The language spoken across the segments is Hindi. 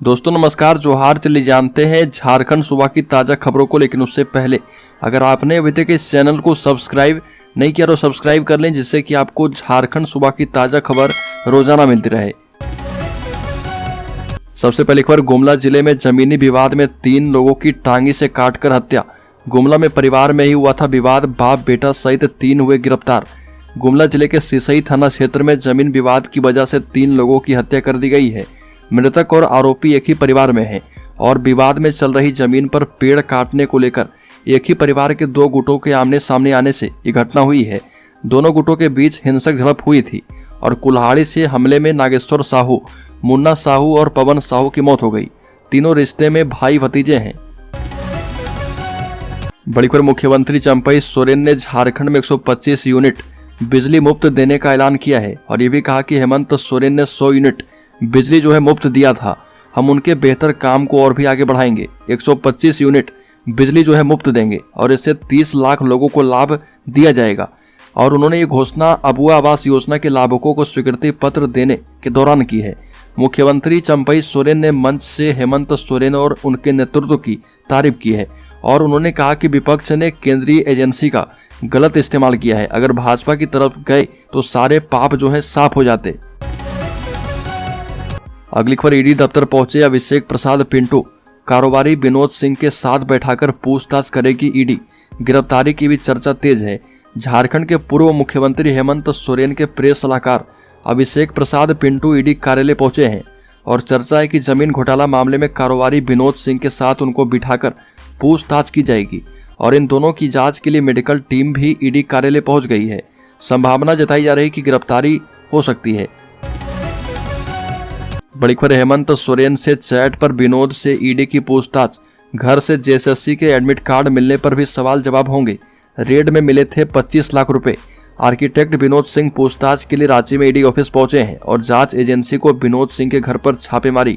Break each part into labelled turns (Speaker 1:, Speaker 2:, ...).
Speaker 1: दोस्तों नमस्कार, जोहार। चलिए जानते हैं झारखंड सूबा की ताज़ा खबरों को, लेकिन उससे पहले अगर आपने अभी तक इस चैनल को सब्सक्राइब नहीं किया तो सब्सक्राइब कर लें, जिससे कि आपको झारखंड सूबा की ताज़ा खबर रोजाना मिलती रहे। सबसे पहले खबर, गुमला जिले में जमीनी विवाद में 3 लोगों की टांगी से काटकर हत्या। गुमला में परिवार में ही हुआ था विवाद, बाप बेटा सहित 3 हुए गिरफ्तार। गुमला जिले के सिसई थाना क्षेत्र में जमीन विवाद की वजह से 3 लोगों की हत्या कर दी गई है। मृतक और आरोपी एक ही परिवार में हैं और विवाद में चल रही जमीन पर पेड़ काटने को लेकर एक ही परिवार के 2 गुटों के आमने सामने आने से ये घटना हुई है। दोनों गुटों के बीच हिंसक झड़प हुई थी और कुल्हाड़ी से हमले में नागेश्वर साहू, मुन्ना साहू और पवन साहू की मौत हो गई। तीनों रिश्ते में भाई भतीजे हैं। बड़ी खबर, मुख्यमंत्री चंपई सोरेन ने झारखंड में 125 यूनिट बिजली मुफ्त देने का ऐलान किया है और ये भी कहा कि हेमंत सोरेन ने 100 यूनिट बिजली मुफ्त दिया था, हम उनके बेहतर काम को और भी आगे बढ़ाएंगे। 125 यूनिट बिजली मुफ्त देंगे और इससे 30 लाख लोगों को लाभ दिया जाएगा। और उन्होंने ये घोषणा अबुआ आवास योजना के लाभुकों को स्वीकृति पत्र देने के दौरान की है। मुख्यमंत्री चंपई सोरेन ने मंच से हेमंत सोरेन और उनके नेतृत्व की तारीफ की है और उन्होंने कहा कि विपक्ष ने केंद्रीय एजेंसी का गलत इस्तेमाल किया है। अगर भाजपा की तरफ गए तो सारे पाप साफ हो जाते। अगली खबर, ईडी दफ्तर पहुंचे अभिषेक प्रसाद पिंटू, कारोबारी विनोद सिंह के साथ बैठाकर पूछताछ करेगी ईडी। गिरफ्तारी की भी चर्चा तेज है। झारखंड के पूर्व मुख्यमंत्री हेमंत सोरेन के प्रेस सलाहकार अभिषेक प्रसाद पिंटू ईडी कार्यालय पहुंचे हैं और चर्चा है कि जमीन घोटाला मामले में कारोबारी विनोद सिंह के साथ उनको बिठाकर पूछताछ की जाएगी और इन दोनों की जांच के लिए मेडिकल टीम भी ईडी कार्यालय पहुंच गई है। संभावना जताई जा रही है कि गिरफ्तारी हो सकती है। बड़ी खबर, हेमंत सोरेन से चैट पर विनोद से ईडी की पूछताछ। घर से जेएसएससी के एडमिट कार्ड मिलने पर भी सवाल जवाब होंगे। रेड में मिले थे 25 लाख रुपए। आर्किटेक्ट विनोद सिंह पूछताछ के लिए रांची में ईडी ऑफिस पहुंचे हैं और जांच एजेंसी को विनोद सिंह के घर पर छापेमारी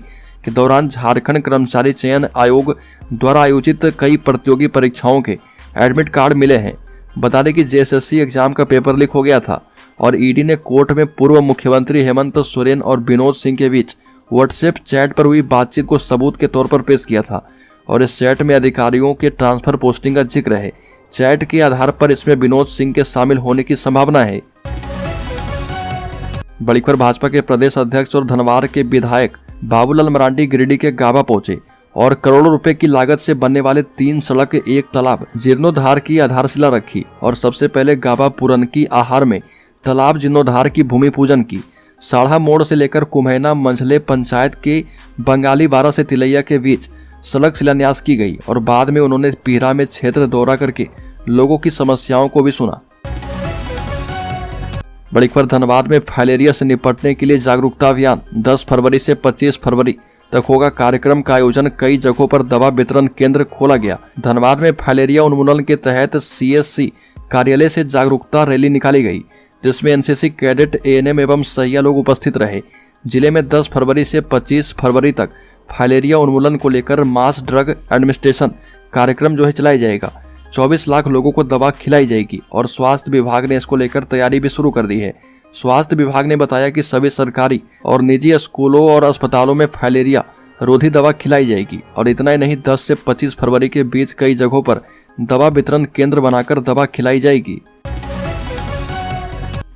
Speaker 1: के दौरान झारखंड कर्मचारी चयन आयोग द्वारा आयोजित कई प्रतियोगी परीक्षाओं के एडमिट कार्ड मिले हैं। बता दें कि जेएसएससी एग्जाम का पेपर लीक हो गया था और ईडी ने कोर्ट में पूर्व मुख्यमंत्री हेमंत सोरेन और विनोद सिंह के बीच व्हाट्सएप चैट पर हुई बातचीत को सबूत के तौर पर पेश किया था और इस चैट में अधिकारियों के ट्रांसफर पोस्टिंग का जिक्र है। चैट के आधार पर इसमें विनोद सिंह के शामिल होने की संभावना है। बड़ी खबर, भाजपा के प्रदेश अध्यक्ष और धनवार के विधायक बाबूलाल मरांडी गिरिडीह के गाबा पहुंचे और करोड़ों रुपए की लागत से बनने वाले 3 सड़क, 1 तालाब, जीर्णोद्धार की आधारशिला रखी और सबसे पहले गाबा पुरनकी आहार में तालाब जीर्णोद्धार की भूमि पूजन की। साढ़ा मोड़ से लेकर कुम्हैना मंझले पंचायत के बंगाली बारा से तिलैया के बीच सड़क शिलान्यास की गई और बाद में उन्होंने पीरा में क्षेत्र दौरा करके लोगों की समस्याओं को भी सुना। बड़ी खबर, धनबाद में फाइलेरिया से निपटने के लिए जागरूकता अभियान 10 फरवरी से 25 फरवरी तक होगा। कार्यक्रम का आयोजन कई जगहों पर दवा वितरण केंद्र खोला गया। धनबाद में फाइलेरिया उन्मूलन के तहत सीएससी कार्यालय से जागरूकता रैली निकाली गई, जिसमें एनसीसी कैडेट, एएनएम एवं सहिया लोग उपस्थित रहे। जिले में 10 फरवरी से 25 फरवरी तक फाइलेरिया उन्मूलन को लेकर मास ड्रग एडमिनिस्ट्रेशन कार्यक्रम चलाया जाएगा। 24 लाख लोगों को दवा खिलाई जाएगी और स्वास्थ्य विभाग ने इसको लेकर तैयारी भी शुरू कर दी है। स्वास्थ्य विभाग ने बताया कि सभी सरकारी और निजी स्कूलों और अस्पतालों में फाइलेरिया रोधी दवा खिलाई जाएगी और इतना ही नहीं, 10 से 25 फरवरी के बीच कई जगहों पर दवा वितरण केंद्र बनाकर दवा खिलाई जाएगी।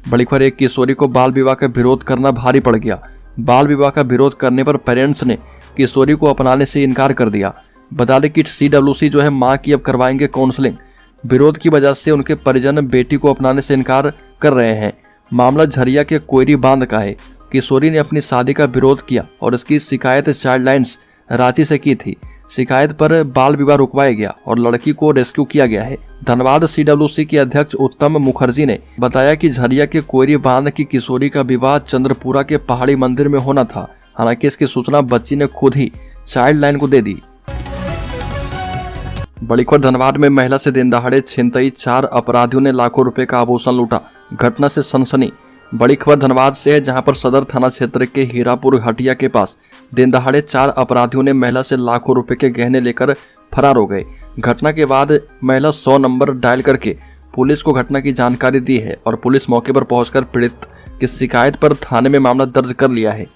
Speaker 1: बड़ी खबर, एक किशोरी को बाल विवाह का विरोध करना भारी पड़ गया। बाल विवाह का विरोध करने पर पेरेंट्स ने किशोरी को अपनाने से इनकार कर दिया। बता दें कि सीडब्ल्यूसी मां की अब करवाएंगे काउंसलिंग। विरोध की वजह से उनके परिजन बेटी को अपनाने से इनकार कर रहे हैं। मामला झरिया के कोयरी बांध का है। किशोरी ने अपनी शादी का विरोध किया और इसकी शिकायत चाइल्ड लाइन्स रांची से की थी। शिकायत पर बाल विवाह रुकवाया गया और लड़की को रेस्क्यू किया गया है। धनबाद सीडब्ल्यूसी के अध्यक्ष उत्तम मुखर्जी ने बताया कि झरिया के कोयरी बांध की किशोरी का विवाह चंद्रपुरा के पहाड़ी मंदिर में होना था। हालांकि इसकी सूचना बच्ची ने खुद ही चाइल्ड लाइन को दे दी। बड़ी खबर, धनबाद में महिला से दिन दहाड़े छिनतई, 4 अपराधियों ने लाखों रुपए का आभूषण लूटा। घटना से सनसनी। बड़ी खबर धनबाद से है, जहां पर सदर थाना क्षेत्र के हीरापुर हटिया के पास दिन दहाड़े 4 अपराधियों ने महिला से लाखों रुपए के गहने लेकर फरार हो गए। घटना के बाद महिला 100 नंबर डायल करके पुलिस को घटना की जानकारी दी है और पुलिस मौके पर पहुंचकर पीड़ित की शिकायत पर थाने में मामला दर्ज कर लिया है।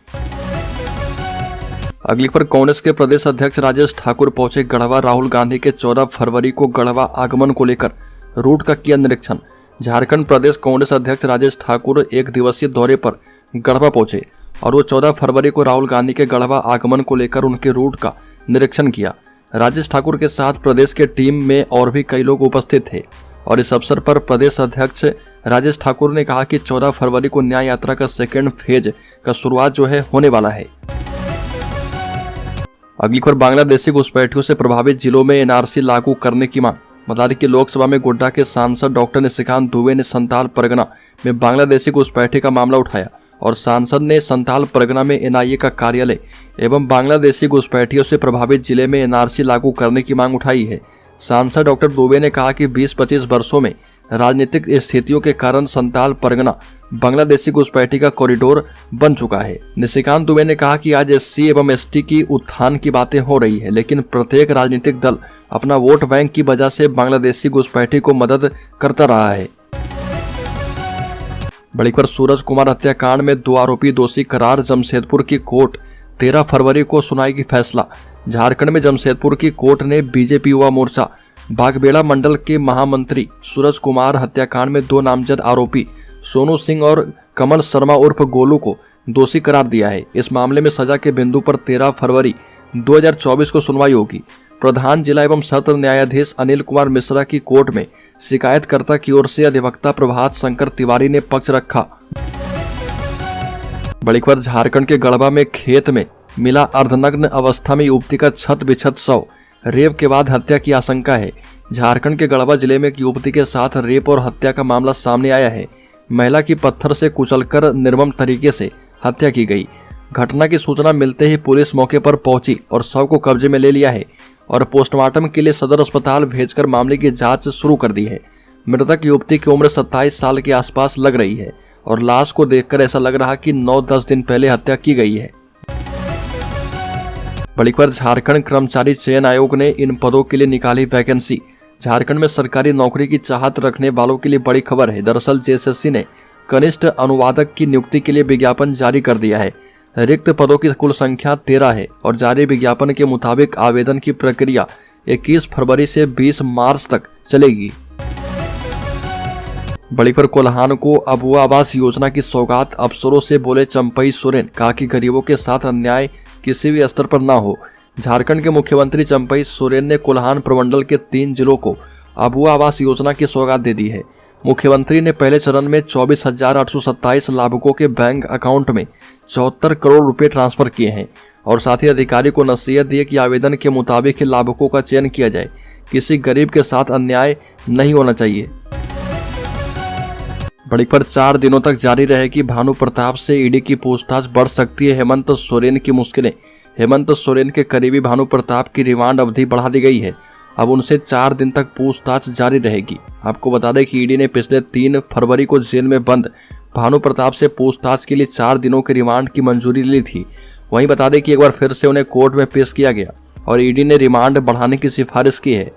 Speaker 1: अगली पर कांग्रेस के प्रदेश अध्यक्ष राजेश ठाकुर पहुंचे गढ़वा। राहुल गांधी के 14 फरवरी को गढ़वा आगमन को लेकर रूट का किया निरीक्षण। झारखंड प्रदेश कांग्रेस अध्यक्ष राजेश ठाकुर एक दिवसीय दौरे पर गढ़वा पहुंचे और वो 14 फरवरी को राहुल गांधी के गढ़वा आगमन को लेकर उनके रूट का निरीक्षण किया। राजेश ठाकुर के साथ प्रदेश के टीम में और भी कई लोग उपस्थित थे और इस अवसर पर प्रदेश अध्यक्ष राजेश ठाकुर ने कहा कि 14 फरवरी को न्याय यात्रा का सेकेंड फेज का शुरुआत जो है होने वाला है। अगली खबर बांग्लादेशी घुसपैठियों से प्रभावित जिलों में एनआरसी लागू करने की मांग। बता दें कि लोकसभा में गोड्डा के सांसद डॉक्टर निशिकांत दुबे ने संताल परगना में बांग्लादेशी घुसपैठी का मामला उठाया और सांसद ने संताल परगना में एनआईए का कार्यालय एवं बांग्लादेशी घुसपैठियों से प्रभावित जिले में एनआरसी लागू करने की मांग उठाई है। सांसद डॉक्टर दुबे ने कहा कि 20-25 वर्षों में राजनीतिक स्थितियों के कारण संताल परगना बांग्लादेशी घुसपैठी का कॉरिडोर बन चुका है। निशिकांत दुबे ने कहा कि आज एससी एवं एसटी की उत्थान की बातें हो रही है, लेकिन प्रत्येक राजनीतिक दल अपना वोट बैंक की वजह से बांग्लादेशी घुसपैठी को मदद करता रहा है। बड़ी खबर सूरज कुमार हत्याकांड में 2 आरोपी दोषी करार। जमशेदपुर की कोर्ट 13 फरवरी को सुनाएगी फैसला। झारखंड में जमशेदपुर की कोर्ट ने बीजेपी युवा मोर्चा बागबेड़ा मंडल के महामंत्री सूरज कुमार हत्याकांड में 2 नामजद आरोपी सोनू सिंह और कमल शर्मा उर्फ गोलू को दोषी करार दिया है। इस मामले में सजा के बिंदु पर 13 फरवरी 2024 को सुनवाई होगी। प्रधान जिला एवं सत्र न्यायाधीश अनिल कुमार मिश्रा की कोर्ट में शिकायतकर्ता की ओर से अधिवक्ता प्रभात शंकर तिवारी ने पक्ष रखा। बड़ी खबर झारखंड के गढ़वा में खेत में मिला अर्धनग्न अवस्था में युवती का छत बिछत शव। रेप के बाद हत्या की आशंका है। झारखंड के गढ़वा जिले में एक युवती के साथ रेप और हत्या का मामला सामने आया है। महिला की पत्थर से कुचलकर निर्मम तरीके से हत्या की गई। घटना की सूचना मिलते ही पुलिस मौके पर पहुंची और शव को कब्जे में ले लिया है और पोस्टमार्टम के लिए सदर अस्पताल भेजकर मामले की जांच शुरू कर दी है। मृतक युवती की उम्र 27 साल के आसपास लग रही है और लाश को देखकर ऐसा लग रहा कि 9-10 दिन पहले हत्या की गई है। बड़ी खबर झारखंड कर्मचारी चयन आयोग ने इन पदों के लिए निकाली वैकेंसी। झारखंड में सरकारी नौकरी की चाहत रखने वालों के लिए बड़ी खबर है। दरअसल जेएसएससी ने कनिष्ठ अनुवादक की नियुक्ति के लिए विज्ञापन जारी कर दिया है। रिक्त पदों की कुल संख्या 13 है और जारी विज्ञापन के मुताबिक आवेदन की प्रक्रिया 21 फरवरी से 20 मार्च तक चलेगी। बड़ी खबर कोल्हान को अबुआ आवास योजना की सौगात। अफसरों से बोले चंपई सोरेन। कहा कि गरीबों के साथ अन्याय किसी भी स्तर पर ना हो। झारखंड के मुख्यमंत्री चंपई सोरेन ने कोल्हान प्रमंडल के 3 जिलों को अबुआ आवास योजना की सौगात दे दी है। मुख्यमंत्री ने पहले चरण में 24,827 लाभुकों के बैंक अकाउंट में 74 करोड़ रुपए ट्रांसफर किए हैं और साथ ही अधिकारी को नसीहत दी कि आवेदन के मुताबिक ही लाभुकों का चयन किया जाए। किसी गरीब के साथ अन्याय नहीं होना चाहिए। बड़ी खबर 4 दिनों तक जारी रहेगी भानु प्रताप से ईडी की पूछताछ। बढ़ सकती है हेमंत सोरेन की मुश्किलें। हेमंत सोरेन के करीबी भानु प्रताप की रिमांड अवधि बढ़ा दी गई है। अब उनसे 4 दिन तक पूछताछ जारी रहेगी। आपको बता दें कि ईडी ने पिछले 3 फरवरी को जेल में बंद भानु प्रताप से पूछताछ के लिए 4 दिनों के रिमांड की मंजूरी ली थी। वहीं बता दें कि एक बार फिर से उन्हें कोर्ट में पेश किया गया और ईडी ने रिमांड बढ़ाने की सिफारिश की है।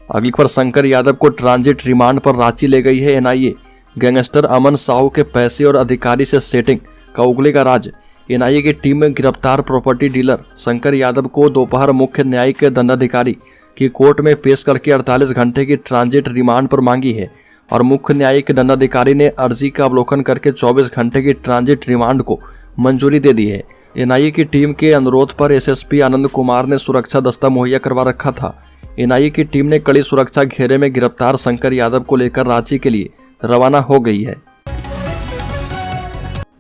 Speaker 1: अगली खबर शंकर यादव को ट्रांजिट रिमांड पर रांची ले गई है एनआईए। गैंगस्टर अमन साहू के पैसे और अधिकारी से सेटिंग का उगलेगा राज। एनआईए की टीम में गिरफ्तार प्रॉपर्टी डीलर शंकर यादव को दोपहर मुख्य न्यायिक दंडाधिकारी की कोर्ट में पेश करके 48 घंटे की ट्रांजिट रिमांड पर मांगी है और मुख्य न्यायिक दंडाधिकारी ने अर्जी का अवलोकन करके 24 घंटे की ट्रांजिट रिमांड को मंजूरी दे दी है। एनआईए की टीम के अनुरोध पर एसएसपी आनंद कुमार ने सुरक्षा दस्ता मुहैया करवा रखा था। एनआईए की टीम ने कड़ी सुरक्षा घेरे में गिरफ्तार शंकर यादव को लेकर रांची के लिए रवाना हो गई है।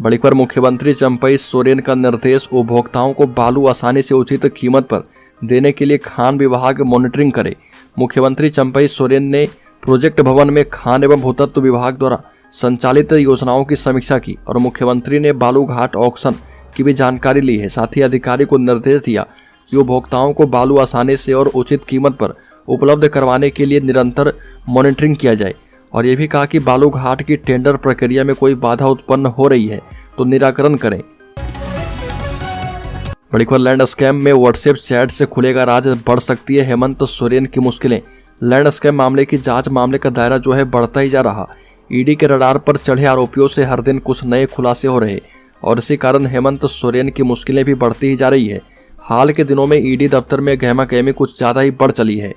Speaker 1: बड़ी खबर मुख्यमंत्री चंपई सोरेन का निर्देश उपभोक्ताओं को बालू आसानी से उचित कीमत पर देने के लिए खान विभाग मॉनिटरिंग करे। मुख्यमंत्री चंपई सोरेन ने प्रोजेक्ट भवन में खान एवं भूतत्व विभाग द्वारा संचालित योजनाओं की समीक्षा की और मुख्यमंत्री ने बालू घाट ऑक्शन की भी जानकारी ली है। साथ ही अधिकारी को निर्देश दिया कि उपभोक्ताओं को बालू आसानी से और उचित कीमत पर उपलब्ध करवाने के लिए निरंतर मॉनिटरिंग किया जाए और ये भी कहा कि बालू घाट की टेंडर प्रक्रिया में कोई बाधा उत्पन्न हो रही है तो निराकरण करें। बड़ी खबर लैंड स्कैम में व्हाट्सएप चैट से खुलेगा राज। बढ़ सकती है हेमंत सोरेन की मुश्किलें। लैंड स्कैम मामले की जांच मामले का दायरा जो है बढ़ता ही जा रहा। ईडी के रडार पर चढ़े आरोपियों से हर दिन कुछ नए खुलासे हो रहे और इसी कारण हेमंत सोरेन की मुश्किलें भी बढ़ती ही जा रही है। हाल के दिनों में ईडी दफ्तर में गहमा-गहमी कुछ ज्यादा ही बढ़ चली है।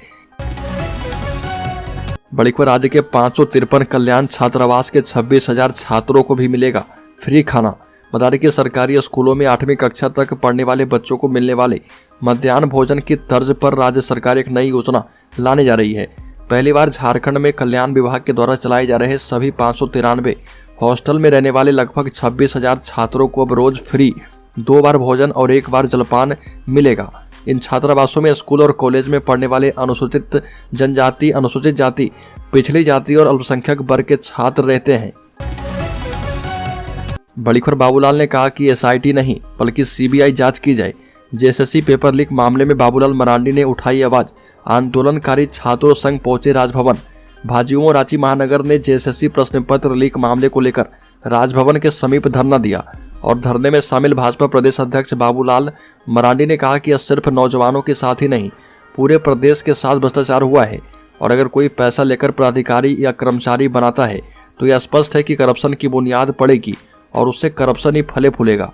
Speaker 1: बड़ी खबर, राज्य के 553 कल्याण छात्रावास के 26,000 छात्रों को भी मिलेगा फ्री खाना। बता दें कि सरकारी स्कूलों में 8वीं कक्षा तक पढ़ने वाले बच्चों को मिलने वाले मध्याह्न भोजन की तर्ज पर राज्य सरकार एक नई योजना लाने जा रही है। पहली बार झारखंड में कल्याण विभाग के द्वारा चलाए जा रहे सभी 593 हॉस्टल में रहने वाले लगभग 26,000 छात्रों को अब रोज फ्री 2 बार भोजन और 1 बार जलपान मिलेगा। इन छात्रावासों में स्कूल और कॉलेज में पढ़ने वाले अनुसूचित जनजाति, अनुसूचित जाति, पिछड़ी जाति और अल्पसंख्यक वर्ग के छात्र रहते हैं। बड़ी खबर, बाबूलाल ने कहा कि एसआईटी नहीं बल्कि सीबीआई जांच की जाए। जेएसएससी पेपर लीक मामले में बाबूलाल मरांडी ने उठाई आवाज। आंदोलनकारी छात्रों संघ पहुंचे राजभवन। भाजयुमो रांची महानगर ने जेएसएससी प्रश्न पत्र लीक मामले को लेकर राजभवन के समीप धरना दिया और धरने में शामिल भाजपा प्रदेश अध्यक्ष बाबूलाल मरांडी ने कहा कि यह सिर्फ नौजवानों के साथ ही नहीं पूरे प्रदेश के साथ भ्रष्टाचार हुआ है और अगर कोई पैसा लेकर पदाधिकारी या कर्मचारी बनाता है तो यह स्पष्ट है कि करप्शन की बुनियाद पड़ेगी और उससे करप्शन ही फले फूलेगा।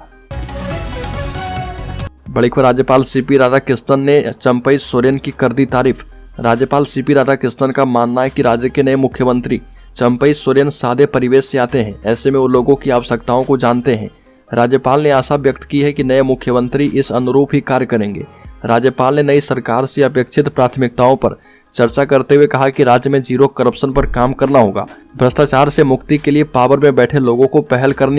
Speaker 1: बड़ी खबर, राज्यपाल सीपी राधाकृष्णन ने चंपई सोरेन की कर दी तारीफ। राज्यपाल सीपी राधाकृष्णन का मानना है कि राज्य के नए मुख्यमंत्री चंपई सोरेन सादे परिवेश से आते हैं, ऐसे में वो लोगों की आवश्यकताओं को जानते हैं। राज्यपाल ने आशा व्यक्त की है कि नए मुख्यमंत्री इस अनुरूप ही कार्य करेंगे। राज्यपाल ने नई सरकार से अपेक्षित प्राथमिकताओं पर चर्चा करते हुए कहा कि राज्य में जीरो करप्शन पर काम करना होगा। भ्रष्टाचार से मुक्ति के लिए पावर में बैठे लोगों को पहल करनी